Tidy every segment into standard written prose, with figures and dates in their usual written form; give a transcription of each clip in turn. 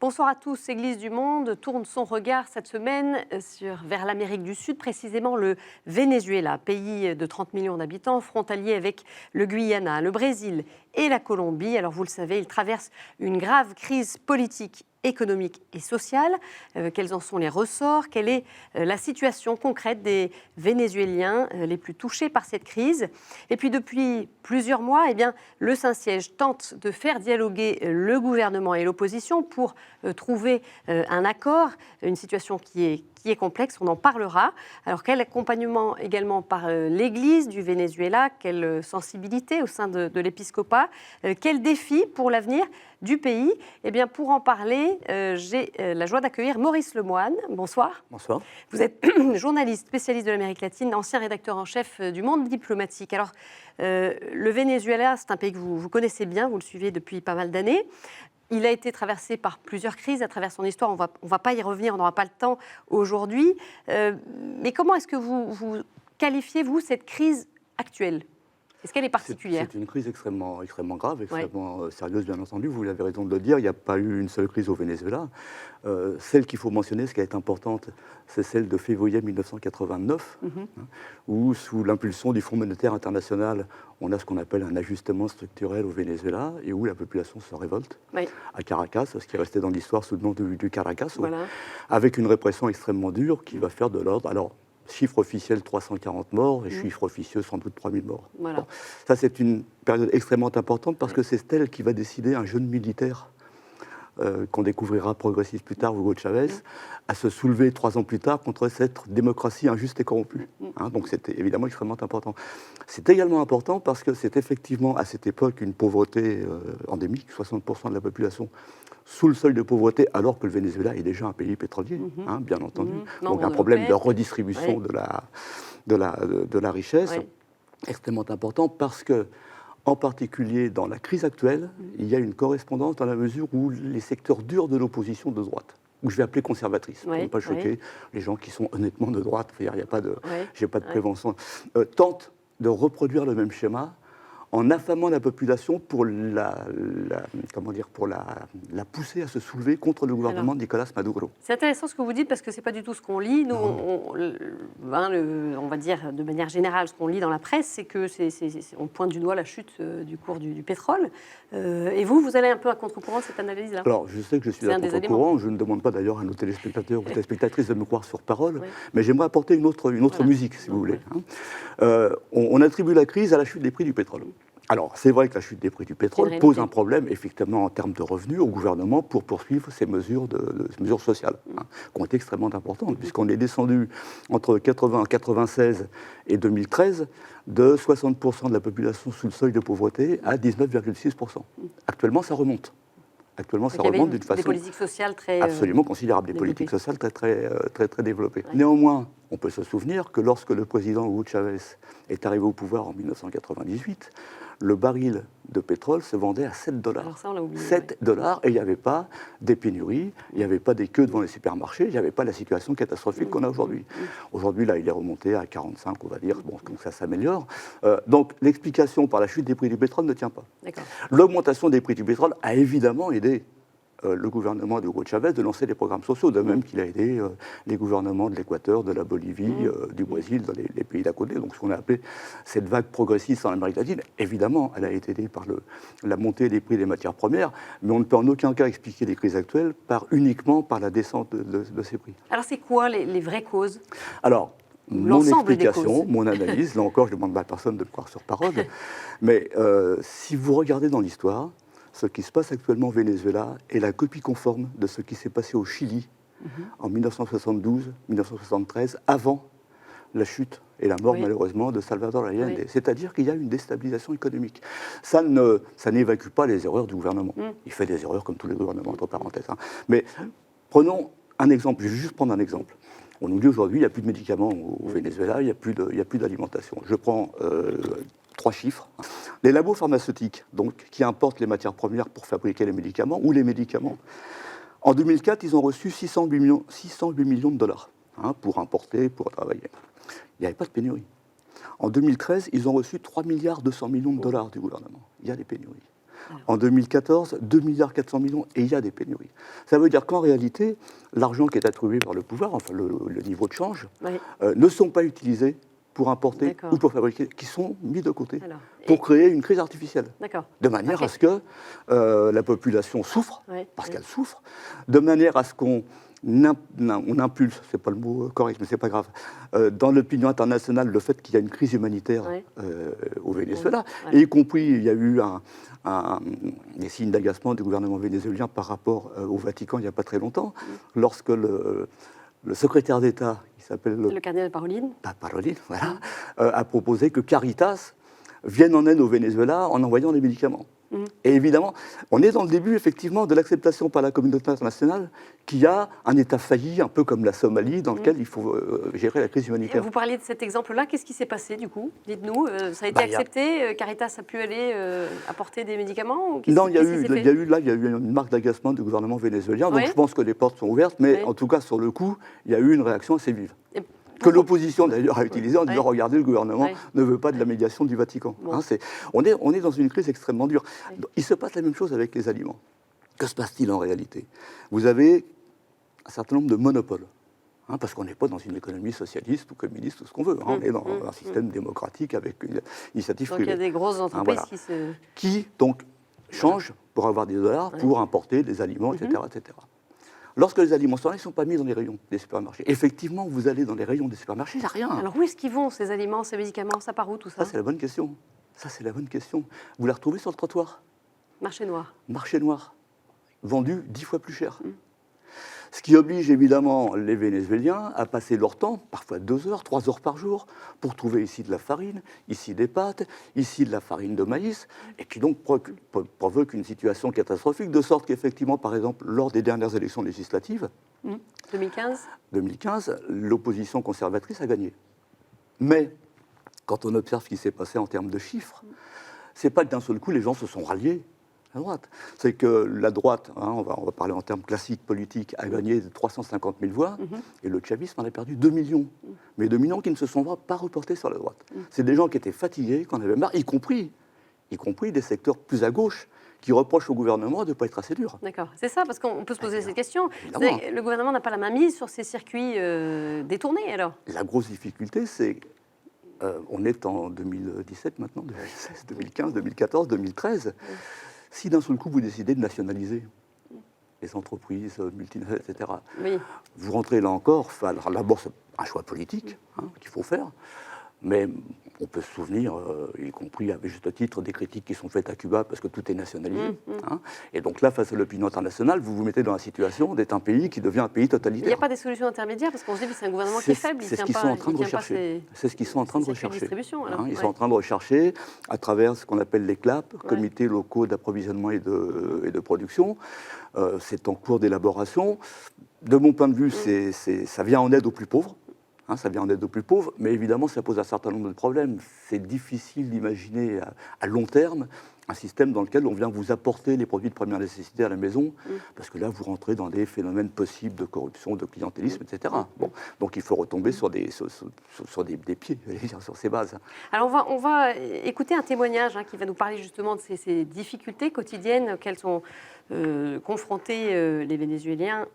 Bonsoir à tous. Église du Monde tourne son regard cette semaine vers l'Amérique du Sud, précisément le Venezuela, pays de 30 millions d'habitants, frontalier avec le Guyana, le Brésil et la Colombie. Alors vous le savez, il traverse une grave crise politique, économique et sociale. Quels en sont les ressorts? Quelle est la situation concrète des Vénézuéliens les plus touchés par cette crise? Et puis depuis plusieurs mois, le Saint-Siège tente de faire dialoguer le gouvernement et l'opposition pour trouver un accord, une situation qui est complexe, on en parlera. Alors quel accompagnement également par l'Église du Venezuela, quelle sensibilité au sein de l'épiscopat, quel défi pour l'avenir du pays? Pour en parler, j'ai la joie d'accueillir Maurice Lemoine. Bonsoir. Bonsoir. Vous êtes journaliste, spécialiste de l'Amérique latine, ancien rédacteur en chef du Monde diplomatique. Alors, le Venezuela, c'est un pays que vous connaissez bien, vous le suivez depuis pas mal d'années. Il a été traversé par plusieurs crises à travers son histoire. On va pas y revenir, on n'aura pas le temps aujourd'hui. Mais comment est-ce que vous qualifiez, vous, cette crise actuelle? Est-ce qu'elle est particulière? C'est une crise extrêmement grave, extrêmement sérieuse, bien entendu. Vous avez raison de le dire, il n'y a pas eu une seule crise au Venezuela. Celle qu'il faut mentionner, ce qui est importante, c'est celle de février 1989, où, sous l'impulsion du Fonds monétaire international, on a ce qu'on appelle un ajustement structurel au Venezuela, et où la population se révolte à Caracas, ce qui est resté dans l'histoire sous le nom du Caracas, avec une répression extrêmement dure qui va faire de l'ordre. Alors, chiffre officiel 340 morts et chiffre officieux sans doute 3000 morts. Voilà. Bon, ça, c'est une période extrêmement importante parce que c'est elle qui va décider un jeune militaire qu'on découvrira progressivement plus tard, Hugo Chavez, à se soulever 3 ans plus tard contre cette démocratie injuste et corrompue. Donc c'était évidemment extrêmement important. C'est également important parce que c'est effectivement à cette époque une pauvreté endémique, 60% de la population sous le seuil de pauvreté, alors que le Venezuela est déjà un pays pétrolier, bien entendu. Donc un problème de redistribution de la richesse extrêmement important parce que, en particulier dans la crise actuelle, il y a une correspondance dans la mesure où les secteurs durs de l'opposition de droite, que je vais appeler conservatrice, pour ne pas choquer les gens qui sont honnêtement de droite, il n'y a pas de, j'ai pas de prévention, tentent de reproduire le même schéma en affamant la population pour la pousser à se soulever contre le gouvernement de Nicolas Maduro. C'est intéressant ce que vous dites parce que ce n'est pas du tout ce qu'on lit. Nous, on va dire de manière générale, ce qu'on lit dans la presse, c'est que on pointe du doigt la chute du cours du pétrole. Et vous allez un peu à contre-courant de cette analyse-là. Alors, je sais que je suis à contre-courant. Je ne demande pas d'ailleurs à nos téléspectateurs ou téléspectatrices de me croire sur parole, mais j'aimerais apporter une autre musique, si vous voulez. On attribue la crise à la chute des prix du pétrole. Alors, c'est vrai que la chute des prix du pétrole pose un problème, effectivement, en termes de revenus au gouvernement pour poursuivre ces mesures sociales, qui ont été extrêmement importantes, puisqu'on est descendu entre 1996 et 2013 de 60% de la population sous le seuil de pauvreté à 19,6%. Actuellement, ça remonte. Ça remonte d'une façon des politiques sociales très absolument considérable, des politiques sociales très développées. Néanmoins, on peut se souvenir que lorsque le président Hugo Chavez est arrivé au pouvoir en 1998, le baril de pétrole se vendait à 7 $. Alors ça, on l'a oublié. 7 $, et il n'y avait pas des pénuries, il n'y avait pas des queues devant les supermarchés, il n'y avait pas la situation catastrophique qu'on a aujourd'hui. Aujourd'hui, là, il est remonté à 45, on va dire, donc ça s'améliore. Donc l'explication par la chute des prix du pétrole ne tient pas. L'augmentation des prix du pétrole a évidemment aidé le gouvernement de Hugo Chavez de lancer des programmes sociaux, de même qu'il a aidé les gouvernements de l'Équateur, de la Bolivie, du Brésil, dans les pays d'à côté. Donc ce qu'on a appelé cette vague progressiste en Amérique latine, évidemment, elle a été aidée par la montée des prix des matières premières, mais on ne peut en aucun cas expliquer les crises actuelles uniquement par la descente de ces prix. Alors c'est quoi les vraies causes? Alors, mon explication, mon analyse, là encore je ne demande à personne de me croire sur parole, mais si vous regardez dans l'histoire, ce qui se passe actuellement au Venezuela est la copie conforme de ce qui s'est passé au Chili en 1972-1973, avant la chute et la mort malheureusement de Salvador Allende. C'est-à-dire qu'il y a une déstabilisation économique. Ça n'évacue pas les erreurs du gouvernement. Il fait des erreurs comme tous les gouvernements, entre parenthèses. Mais prenons un exemple, je vais juste prendre un exemple. On nous dit aujourd'hui qu'il n'y a plus de médicaments au Venezuela, il n'y a plus d'alimentation. Je prends 3 chiffres. Les labos pharmaceutiques, donc, qui importent les matières premières pour fabriquer les médicaments ou les médicaments, en 2004, ils ont reçu 608 millions de dollars pour importer, pour travailler. Il n'y avait pas de pénurie. En 2013, ils ont reçu 3 milliards 200 millions de dollars du gouvernement. Il y a des pénuries. En 2014, 2 milliards 400 millions et il y a des pénuries. Ça veut dire qu'en réalité, l'argent qui est attribué par le pouvoir, enfin le niveau de change, ne sont pas utilisés pour importer ou pour fabriquer, qui sont mis de côté pour créer une crise artificielle. De manière à ce que la population souffre, parce qu'elle souffre, de manière à ce qu'on impulse, c'est pas le mot correct, mais c'est pas grave, dans l'opinion internationale, le fait qu'il y a une crise humanitaire au Venezuela, et y compris, il y a eu des signes d'agacement du gouvernement vénézuélien par rapport au Vatican il n'y a pas très longtemps, lorsque le secrétaire d'État, qui s'appelle le cardinal Parolin, voilà, a proposé que Caritas vienne en aide au Venezuela en envoyant des médicaments. Et évidemment, on est dans le début, effectivement, de l'acceptation par la communauté internationale qu'il y a un État failli, un peu comme la Somalie, dans lequel il faut gérer la crise humanitaire. Vous parliez de cet exemple-là, qu'est-ce qui s'est passé, du coup? Dites-nous, ça a été accepté, Caritas a pu aller apporter des médicaments? Non, il y a eu une marque d'agacement du gouvernement vénézuélien, donc je pense que les portes sont ouvertes, mais en tout cas, sur le coup, il y a eu une réaction assez vive. Que l'opposition d'ailleurs a utilisé en disant regardez, le gouvernement ne veut pas de la médiation du Vatican. On est dans une crise extrêmement dure. Il se passe la même chose avec les aliments. Que se passe-t-il en réalité? Vous avez un certain nombre de monopoles, parce qu'on n'est pas dans une économie socialiste ou communiste ou ce qu'on veut. On est dans un système démocratique avec une initiative privée. Donc il y a des grosses entreprises qui donc changent pour avoir des dollars, pour importer des aliments, etc. etc. Lorsque les aliments sont là, ils ne sont pas mis dans les rayons des supermarchés. Effectivement, vous allez dans les rayons des supermarchés, il n'y a rien. Alors où est-ce qu'ils vont, ces aliments, ces médicaments? Ça part où, tout ça? Ça, c'est la bonne question. Vous les retrouvez sur le trottoir. Marché noir. Marché noir. Vendu 10 fois plus cher. Ce qui oblige évidemment les Vénézuéliens à passer leur temps, parfois 2 heures, 3 heures par jour, pour trouver ici de la farine, ici des pâtes, ici de la farine de maïs, et qui donc provoque une situation catastrophique, de sorte qu'effectivement, par exemple, lors des dernières élections législatives, 2015, l'opposition conservatrice a gagné. Mais quand on observe ce qui s'est passé en termes de chiffres, c'est pas que d'un seul coup les gens se sont ralliés à droite. C'est que la droite, on va parler en termes classiques politiques, a gagné 350 000 voix, et le chavisme en a perdu 2 millions. Mais 2 millions qui ne se sont pas reportés sur la droite. C'est des gens qui étaient fatigués, qui en avaient marre, y compris des secteurs plus à gauche, qui reprochent au gouvernement de ne pas être assez dur. D'accord, c'est ça, parce qu'on peut se poser cette question. Le gouvernement n'a pas la main mise sur ces circuits détournés, alors? La grosse difficulté, c'est on est en 2017 maintenant, 2016, 2015, 2014, 2013. Si d'un seul coup vous décidez de nationaliser les entreprises multinationales, etc., vous rentrez là encore, alors d'abord c'est un choix politique qu'il faut faire, mais on peut se souvenir, y compris à juste titre, des critiques qui sont faites à Cuba parce que tout est nationalisé. Et donc là, face à l'opinion internationale, vous vous mettez dans la situation d'être un pays qui devient un pays totalitaire. Il n'y a pas des solutions intermédiaires parce qu'on se dit que c'est un gouvernement qui est faible. C'est ce qu'ils sont en train de rechercher. C'est ce qu'ils sont en train de rechercher. Ils sont en train de rechercher à travers ce qu'on appelle les CLAP, comités locaux d'approvisionnement et de production. C'est en cours d'élaboration. De mon point de vue, ça vient en aide aux plus pauvres. Ça vient en aide aux plus pauvres, mais évidemment, ça pose un certain nombre de problèmes. C'est difficile d'imaginer à long terme un système dans lequel on vient vous apporter les produits de première nécessité à la maison, parce que là, vous rentrez dans des phénomènes possibles de corruption, de clientélisme, etc. Bon, donc il faut retomber sur des pieds, sur ces bases. Alors on va écouter un témoignage qui va nous parler justement de ces difficultés quotidiennes auxquelles sont confrontés les Vénézuéliens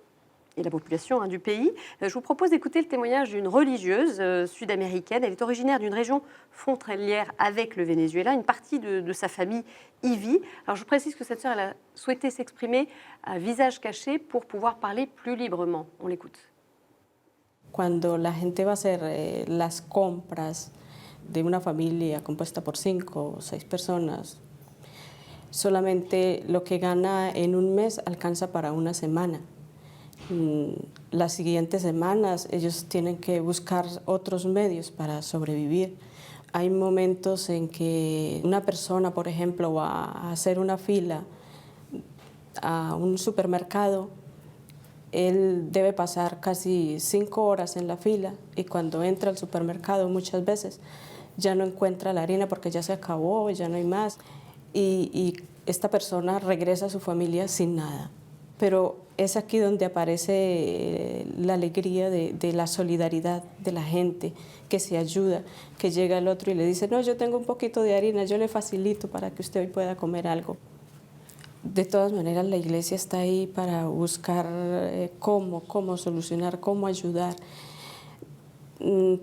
et la population du pays. Je vous propose d'écouter le témoignage d'une religieuse sud-américaine. Elle est originaire d'une région frontalière avec le Venezuela. Une partie de sa famille y vit. Alors je vous précise que cette sœur, elle a souhaité s'exprimer à visage caché pour pouvoir parler plus librement. On l'écoute. Cuando la gente va a hacer las compras de una familia compuesta por 5 o 6 personas, solamente lo que gana en un mes alcanza para una semana. Las siguientes semanas ellos tienen que buscar otros medios para sobrevivir. Hay momentos en que una persona, por ejemplo, va a hacer una fila a un supermercado, él debe pasar casi 5 horas en la fila y cuando entra al supermercado muchas veces ya no encuentra la harina porque ya se acabó, ya no hay más, y esta persona regresa a su familia sin nada. Pero es aquí donde aparece la alegría de la solidaridad de la gente, que se ayuda, que llega el otro y le dice, no, yo tengo un poquito de harina, yo le facilito para que usted hoy pueda comer algo. De todas maneras, la iglesia está ahí para buscar cómo solucionar, cómo ayudar.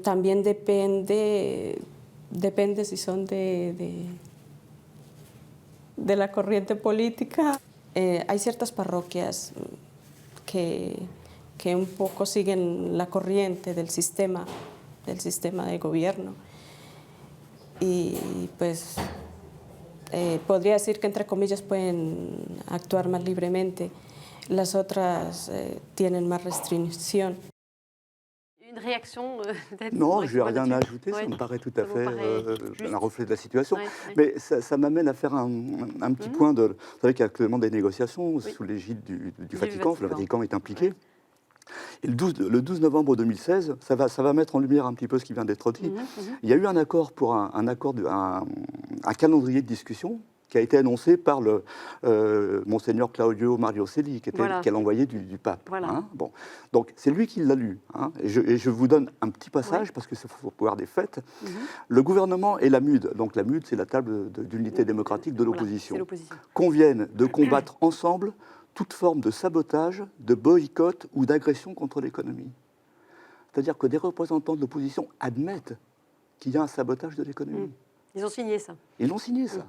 También depende si son de la corriente política. Hay ciertas parroquias que un poco siguen la corriente del sistema de gobierno. Y pues podría decir que entre comillas pueden actuar más libremente. Las otras tienen más restricción. Une réaction peut-être Non, je n'ai Alexandre, rien à là-dessus ajouter, Ouais. ça me paraît tout à Ça vous fait paraît juste un reflet de la situation. Ouais, ouais. Mais ça m'amène à faire un petit point de... Vous savez qu'il y a actuellement des négociations sous l'égide du Vatican. Le Vatican est impliqué. Ouais. Et le 12 novembre 2016, ça va mettre en lumière un petit peu ce qui vient d'être dit. Il y a eu un accord pour un calendrier de discussion qui a été annoncé par le monseigneur Claudio Mario Celli, qui est l'envoyé du pape. Voilà. Hein, bon. Donc c'est lui qui l'a lu. Hein, et je vous donne un petit passage, parce que c'est faut pouvoir des fêtes. Le gouvernement et la MUD, donc la MUD c'est la table d'unité démocratique de l'opposition, conviennent de combattre ensemble toute forme de sabotage, de boycott ou d'agression contre l'économie. C'est-à-dire que des représentants de l'opposition admettent qu'il y a un sabotage de l'économie. Ils ont signé ça. Ils l'ont signé, ça.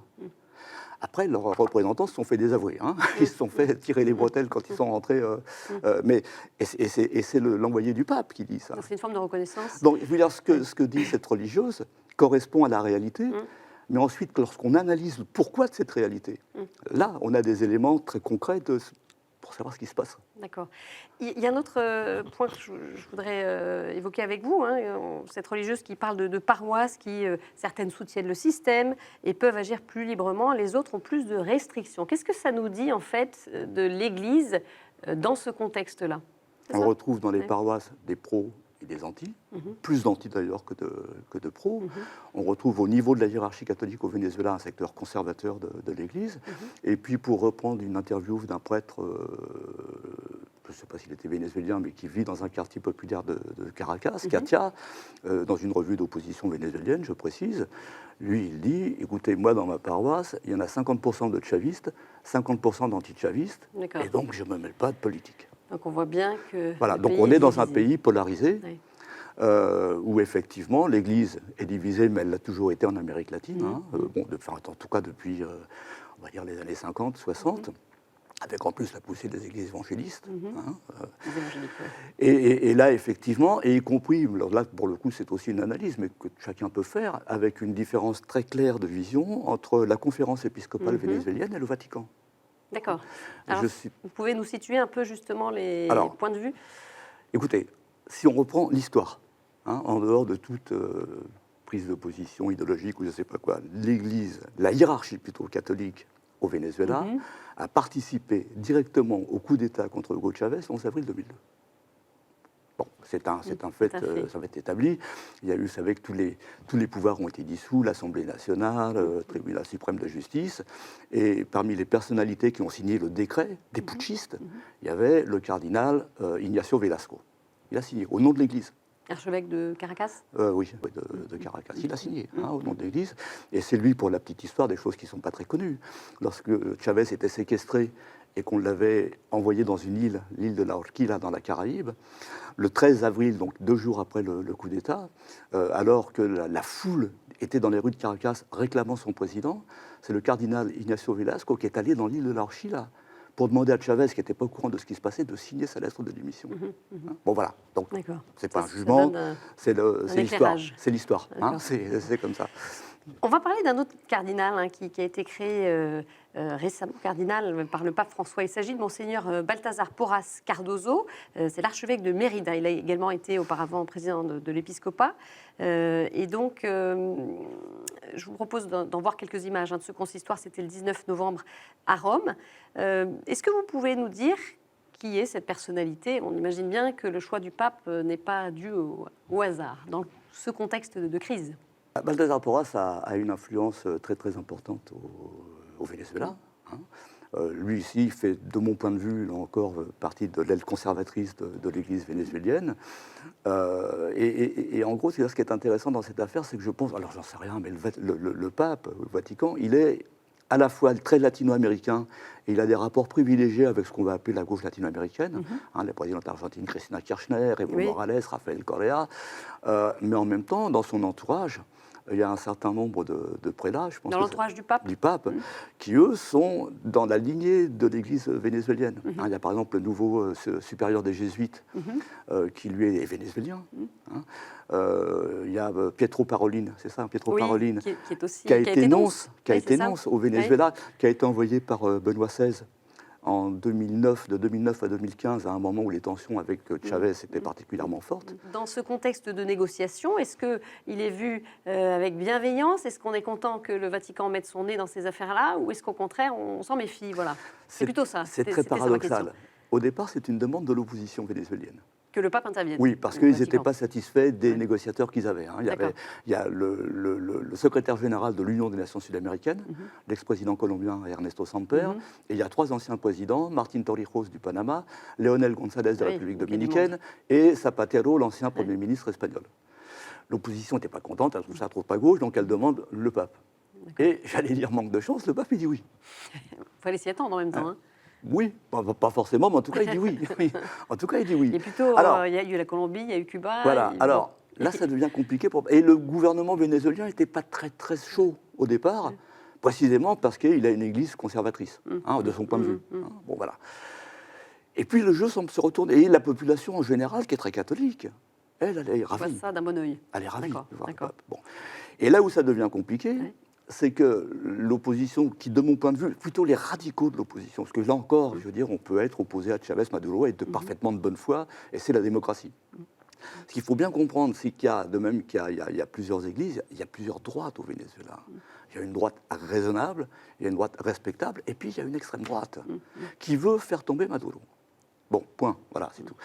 Après, leurs représentants se sont fait désavouer. Hein. Ils se sont fait tirer les bretelles quand ils sont rentrés. Et c'est l'envoyé du pape qui dit ça. C'est une forme de reconnaissance. Donc, je veux dire, ce que dit cette religieuse correspond à la réalité. Mais ensuite, lorsqu'on analyse le pourquoi de cette réalité, là, on a des éléments très concrets pour savoir ce qui se passe. D'accord. Il y a un autre point que je voudrais évoquer avec vous. Cette religieuse qui parle de paroisses qui, certaines soutiennent le système et peuvent agir plus librement, les autres ont plus de restrictions. Qu'est-ce que ça nous dit, en fait, de l'Église dans ce contexte-là? On retrouve dans les paroisses des pros et des anti, plus d'anti d'ailleurs que de pros. On retrouve au niveau de la hiérarchie catholique au Venezuela un secteur conservateur de l'Église. Et puis pour reprendre une interview d'un prêtre, je ne sais pas s'il était vénézuélien, mais qui vit dans un quartier populaire de Caracas, Katia, dans une revue d'opposition vénézuélienne, je précise, lui il dit, écoutez, moi dans ma paroisse, il y en a 50% de chavistes, 50% d'anti-chavistes, et donc je ne me mêle pas de politique. Donc on voit bien que... Voilà, donc on est dans un pays polarisé, où effectivement l'Église est divisée, mais elle l'a toujours été en Amérique latine, en tout cas depuis, on va dire, les années 50, 60, avec en plus la poussée des églises évangélistes. Et là, effectivement, et y compris, là pour le coup c'est aussi une analyse, mais que chacun peut faire, avec une différence très claire de vision entre la conférence épiscopale vénézuélienne et le Vatican. D'accord. Alors, vous pouvez nous situer un peu justement les points de vue? Écoutez, si on reprend l'histoire, en dehors de toute prise de position idéologique ou je ne sais pas quoi, l'Église, la hiérarchie plutôt catholique au Venezuela, a participé directement au coup d'État contre Hugo Chavez le 11 avril 2002. Bon, c'est un fait, ça va être établi. Il y a eu, vous savez que tous les pouvoirs ont été dissous, l'Assemblée nationale, le Tribunal suprême de justice, et parmi les personnalités qui ont signé le décret des putschistes, il y avait le cardinal Ignacio Velasco. Il a signé au nom de l'Église. Archevêque de Caracas? Oui, de Caracas. Il a signé au nom de l'Église. Et c'est lui, pour la petite histoire, des choses qui ne sont pas très connues. Lorsque Chavez était séquestré et qu'on l'avait envoyé dans une île, l'île de la Horquilla, dans la Caraïbe, le 13 avril, donc 2 jours après le coup d'État, alors que la foule était dans les rues de Caracas réclamant son président, c'est le cardinal Ignacio Velasco qui est allé dans l'île de la Horquilla pour demander à Chavez, qui n'était pas au courant de ce qui se passait, de signer sa lettre de démission. Bon voilà, donc c'est pas un jugement, c'est l'histoire. C'est l'histoire, c'est comme ça. On va parler d'un autre cardinal qui a été créé récemment cardinal par le pape François. Il s'agit de Monseigneur Balthazar Porras Cardozo. C'est l'archevêque de Mérida. Il a également été auparavant président de l'épiscopat. Et donc, je vous propose d'en voir quelques images de ce consistoire. C'était le 19 novembre à Rome. Est-ce que vous pouvez nous dire qui est cette personnalité? On imagine bien que le choix du pape n'est pas dû au hasard dans ce contexte de crise. Baltasar Porras a une influence très très importante au Venezuela. Hein. Lui ici fait, de mon point de vue, là encore, partie de l'aile conservatrice de l'Église vénézuélienne. Et en gros, ce qui est intéressant dans cette affaire, c'est que je pense, alors j'en sais rien, mais le pape, le Vatican, il est à la fois très latino-américain, et il a des rapports privilégiés avec ce qu'on va appeler la gauche latino-américaine, la présidente argentine Cristina Kirchner, Evo Morales, Rafael Correa, mais en même temps, dans son entourage, il y a un certain nombre de prélats, je pense. Dans l'entourage du pape. Qui eux sont dans la lignée de l'Église vénézuélienne. Il y a par exemple le nouveau supérieur des Jésuites, qui lui est vénézuélien. Il y a Pietro Parolin, c'est ça, Pietro Parolin, qui a été nonce au Venezuela, qui a été envoyé par Benoît XVI en 2009, de 2009 à 2015, à un moment où les tensions avec Chavez étaient particulièrement fortes. Dans ce contexte de négociation, est-ce qu'il est vu avec bienveillance? Est-ce qu'on est content que le Vatican mette son nez dans ces affaires-là? Ou est-ce qu'au contraire, on s'en méfie? Voilà. C'est plutôt ça. C'est très paradoxal. Au départ, c'est une demande de l'opposition vénézuélienne. Que le pape intervienne. Oui, parce qu'ils n'étaient pas satisfaits des négociateurs qu'ils avaient. Il y a le secrétaire général de l'Union des Nations Sud-Américaines, l'ex-président colombien Ernesto Samper, et il y a 3 anciens présidents, Martín Torrijos du Panama, Leonel González de la République dominicaine et Zapatero, l'ancien Premier ministre espagnol. L'opposition n'était pas contente, elle trouve ça trop pas gauche, donc elle demande le pape. Et j'allais dire manque de chance, le pape il dit oui. Il fallait s'y attendre en même temps. Oui, pas forcément, mais en tout cas, il dit oui. En tout cas, il dit oui. Et plutôt, il y a eu la Colombie, il y a eu Cuba. Voilà, alors là, ça devient compliqué. Et le gouvernement vénézuélien n'était pas très, très chaud au départ, précisément parce qu'il a une église conservatrice, de son point de vue. Bon, voilà. Et puis, le jeu semble se retourner. Et la population, en général, qui est très catholique, elle est ravie. On voit ça d'un bon oeil. Elle est ravie de voir le pape. Bon. Et là où ça devient compliqué... c'est que l'opposition, qui de mon point de vue, plutôt les radicaux de l'opposition, parce que là encore, je veux dire, on peut être opposé à Chavez, Maduro, et être parfaitement de bonne foi, et c'est la démocratie. Ce qu'il faut bien comprendre, c'est qu'il y a, de même qu'il y a plusieurs églises, il y a plusieurs droites au Venezuela. Il y a une droite raisonnable, il y a une droite respectable, et puis il y a une extrême droite qui veut faire tomber Maduro. Bon, point, voilà, c'est tout.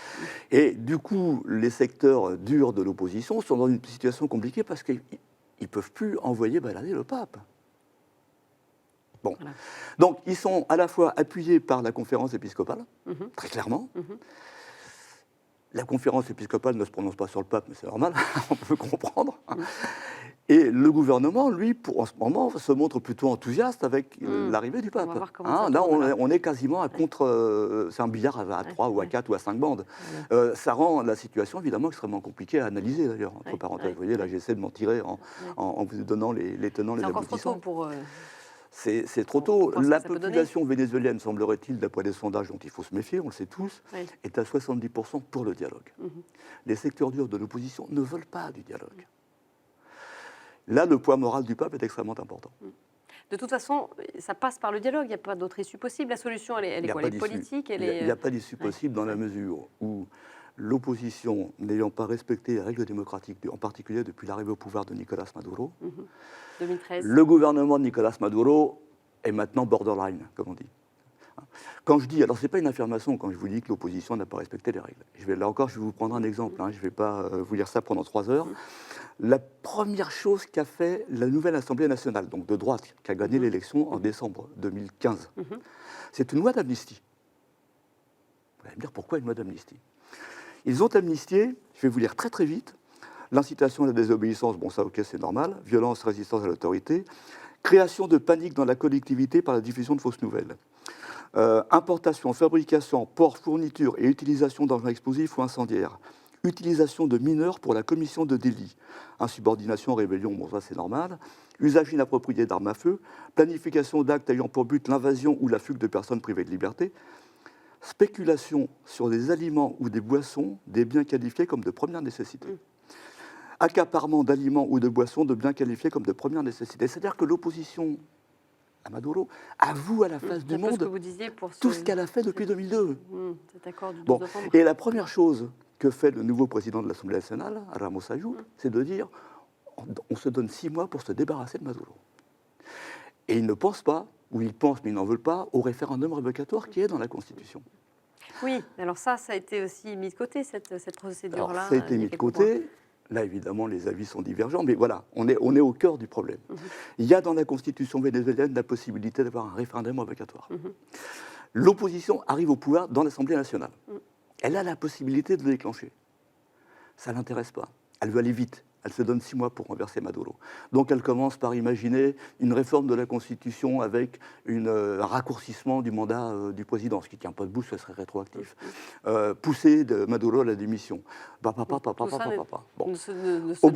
Et du coup, les secteurs durs de l'opposition sont dans une situation compliquée parce qu'ils ne peuvent plus envoyer balader le pape. Bon. Voilà. Donc, ils sont à la fois appuyés par la conférence épiscopale, très clairement. La conférence épiscopale ne se prononce pas sur le pape, mais c'est normal, on peut comprendre. Et le gouvernement, lui, en ce moment, se montre plutôt enthousiaste avec l'arrivée du pape. Là, on est quasiment à contre... c'est un billard à 3 ou à 4 ou à 5 bandes. Ça rend la situation, évidemment, extrêmement compliquée à analyser, d'ailleurs, entre parenthèses. Vous voyez, là, j'essaie de m'en tirer en vous donnant les tenants, les aboutissants. C'est encore trop tôt pour... C'est trop tôt. La population vénézuélienne, semblerait-il, d'après des sondages dont il faut se méfier, on le sait tous, est à 70% pour le dialogue. Les secteurs durs de l'opposition ne veulent pas du dialogue. Là, le poids moral du pape est extrêmement important. De toute façon, ça passe par le dialogue, il n'y a pas d'autre issue possible. La solution, elle est quoi? Elle est politique? Il n'y a pas d'issue possible dans la mesure où l'opposition, n'ayant pas respecté les règles démocratiques, en particulier depuis l'arrivée au pouvoir de Nicolás Maduro, 2013. Le gouvernement de Nicolás Maduro est maintenant borderline, comme on dit. Quand je dis, alors ce n'est pas une affirmation quand je vous dis que l'opposition n'a pas respecté les règles. Là encore, je vais vous prendre un exemple, je ne vais pas vous lire ça pendant 3 heures. La première chose qu'a fait la nouvelle Assemblée nationale, donc de droite, qui a gagné l'élection en décembre 2015, c'est une loi d'amnistie. Vous allez me dire pourquoi une loi d'amnistie? Ils ont amnistié, je vais vous lire très très vite, l'incitation à la désobéissance, bon ça ok c'est normal, violence, résistance à l'autorité, création de panique dans la collectivité par la diffusion de fausses nouvelles, importation, fabrication, port, fourniture et utilisation d'engins explosifs ou incendiaires, utilisation de mineurs pour la commission de délits, insubordination, rébellion, bon ça c'est normal, usage inapproprié d'armes à feu, planification d'actes ayant pour but l'invasion ou la fugue de personnes privées de liberté, spéculation sur des aliments ou des boissons, des biens qualifiés comme de première nécessité. Accaparement d'aliments ou de boissons de biens qualifiés comme de première nécessité. C'est-à-dire que l'opposition à Maduro avoue à la face du monde tout ce qu'elle a fait depuis 2002. Cet accord du 12 bon. novembre. Et la première chose que fait le nouveau président de l'Assemblée nationale, Ramos Ayub, c'est de dire on se donne 6 mois pour se débarrasser de Maduro. Et il ne pense pas, ou il pense mais il n'en veut pas, au référendum révocatoire qui est dans la Constitution. Oui, alors ça a été aussi mis de côté, cette procédure-là. Alors, ça a été mis de côté. Là, évidemment, les avis sont divergents, mais voilà, on est au cœur du problème. Il y a dans la Constitution vénézuélienne la possibilité d'avoir un référendum revocatoire. L'opposition arrive au pouvoir dans l'Assemblée nationale. Elle a la possibilité de le déclencher. Ça ne l'intéresse pas. Elle veut aller vite. Elle se donne 6 mois pour renverser Maduro. Donc elle commence par imaginer une réforme de la Constitution avec un raccourcissement du mandat du président, ce qui ne tient pas debout, ce serait rétroactif. Pousser de Maduro à la démission. Bon. Au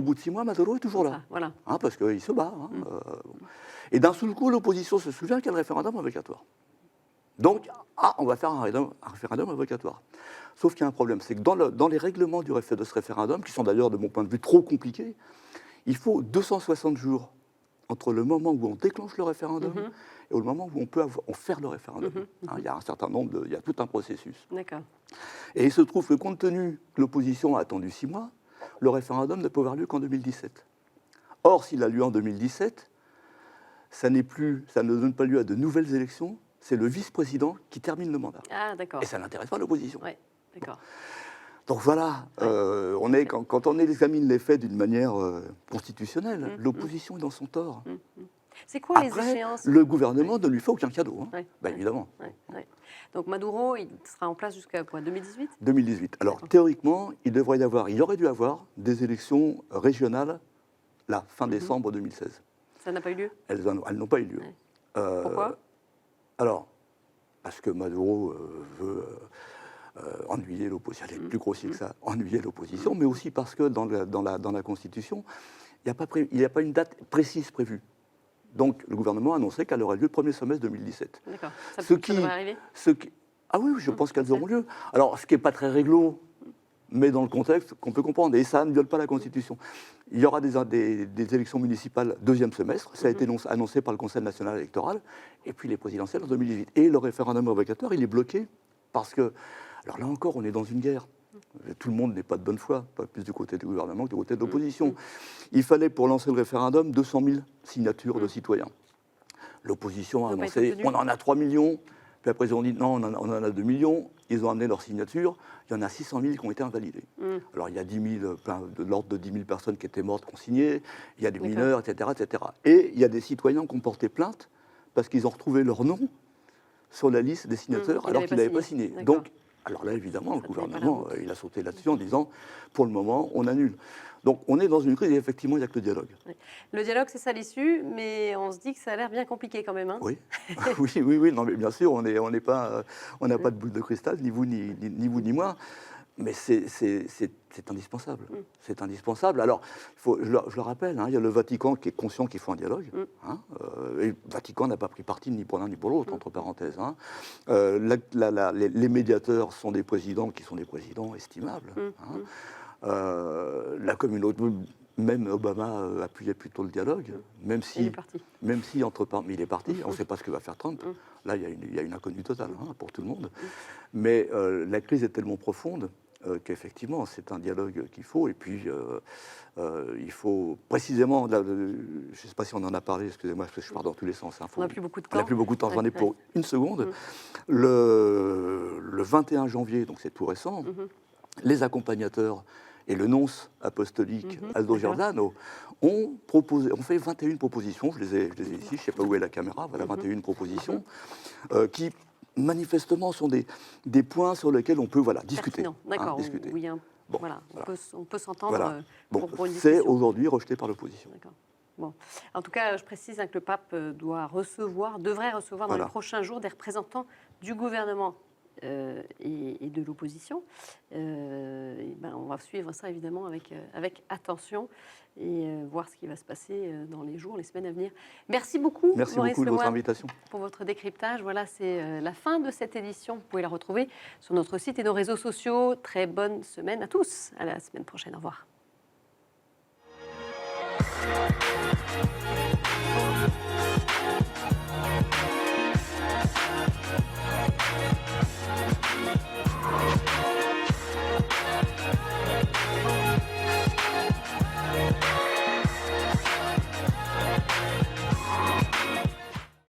bout de 6 mois, Maduro est toujours là. Voilà. Hein, parce qu'il se bat. Et d'un seul coup, l'opposition se souvient qu'il y a le référendum revocatoire. Donc, on va faire un référendum revocatoire. Sauf qu'il y a un problème, c'est que dans les règlements de ce référendum, qui sont d'ailleurs, de mon point de vue, trop compliqués, il faut 260 jours entre le moment où on déclenche le référendum et le moment où on peut faire le référendum. Il y a un certain nombre, il y a tout un processus. D'accord. Et il se trouve que, compte tenu que l'opposition a attendu 6 mois, le référendum ne peut avoir lieu qu'en 2017. Or, s'il a lieu en 2017, ça ne donne pas lieu à de nouvelles élections. C'est le vice-président qui termine le mandat. Ah, d'accord. Et ça n'intéresse pas l'opposition. Oui, d'accord. Donc voilà, quand on examine les faits d'une manière constitutionnelle, l'opposition est dans son tort. C'est quoi les Après, échéances? le gouvernement ne lui fait aucun cadeau, évidemment. Donc Maduro, il sera en place jusqu'à quoi, 2018? 2018. Alors théoriquement, il aurait dû y avoir des élections régionales, là, fin décembre 2016. Ça n'a pas eu lieu? Elles n'ont pas eu lieu. Pourquoi? Alors, parce que Maduro veut ennuyer l'opposition, elle est plus grossier que ça, ennuyer l'opposition, mais aussi parce que dans la Constitution, il n'y a pas une date précise prévue. Donc, le gouvernement a annoncé qu'elle aurait lieu le premier semestre 2017. D'accord. Ça devrait arriver? Ah oui, je pense qu'elles auront lieu. Alors, ce qui n'est pas très réglo, mais dans le contexte qu'on peut comprendre, et ça ne viole pas la Constitution. Il y aura des élections municipales deuxième semestre, ça a été annoncé par le Conseil national électoral, et puis les présidentielles en 2018. Et le référendum revocatoire, il est bloqué parce que, alors là encore, on est dans une guerre. Tout le monde n'est pas de bonne foi, pas plus du côté du gouvernement que du côté de l'opposition. Il fallait, pour lancer le référendum, 200 000 signatures de citoyens. L'opposition a annoncé, on en a 3 millions, puis après ils ont dit, non, on en a 2 millions, ils ont amené leurs signatures, il y en a 600 000 qui ont été invalidées. Alors il y a 10 000, de l'ordre de 10 000 personnes qui étaient mortes, qui ont signé, il y a des mineurs, etc., etc. Et il y a des citoyens qui ont porté plainte parce qu'ils ont retrouvé leur nom sur la liste des signateurs alors qu'ils n'avaient pas signé. Donc, alors là, évidemment, le gouvernement, il a sauté là-dessus en disant, pour le moment, on annule. Donc, on est dans une crise et effectivement, il n'y a que le dialogue. Le dialogue, c'est ça l'issue, mais on se dit que ça a l'air bien compliqué quand même. Hein. Oui, oui, non, mais bien sûr, on n'a pas de boule de cristal, ni vous, ni moi. Mais c'est indispensable. C'est indispensable. Alors, je le rappelle, il y a le Vatican qui est conscient qu'il faut un dialogue. Et le Vatican n'a pas pris parti ni pour l'un ni pour l'autre, entre parenthèses. Les médiateurs sont des présidents qui sont des présidents estimables. La communauté, même Obama appuyait plutôt le dialogue, même si il est parti, mais il est parti. On ne sait pas ce que va faire Trump. Là, il y a une inconnue totale pour tout le monde. Mais la crise est tellement profonde qu'effectivement, c'est un dialogue qu'il faut. Et puis, il faut précisément, je ne sais pas si on en a parlé, excusez-moi, parce que je pars dans tous les sens. On n'a plus beaucoup de temps. On n'a plus beaucoup de temps, j'en ai pour une seconde. Le 21 janvier, donc c'est tout récent, les accompagnateurs et le nonce apostolique Aldo Giordano ont fait 21 propositions, je les ai ici, je ne sais pas où est la caméra, voilà 21 propositions, qui manifestement sont des points sur lesquels on peut discuter. D'accord, discuter. On peut s'entendre voilà. pour une discussion. C'est aujourd'hui rejeté par l'opposition. D'accord. Bon. En tout cas, je précise que le pape devrait recevoir dans les prochains jours des représentants du gouvernement et de l'opposition. On va suivre ça évidemment avec attention et voir ce qui va se passer dans les jours, les semaines à venir. Merci beaucoup, Maurice beaucoup de votre invitation. Pour votre décryptage. Voilà, c'est la fin de cette édition. Vous pouvez la retrouver sur notre site et nos réseaux sociaux. Très bonne semaine à tous. À la semaine prochaine. Au revoir.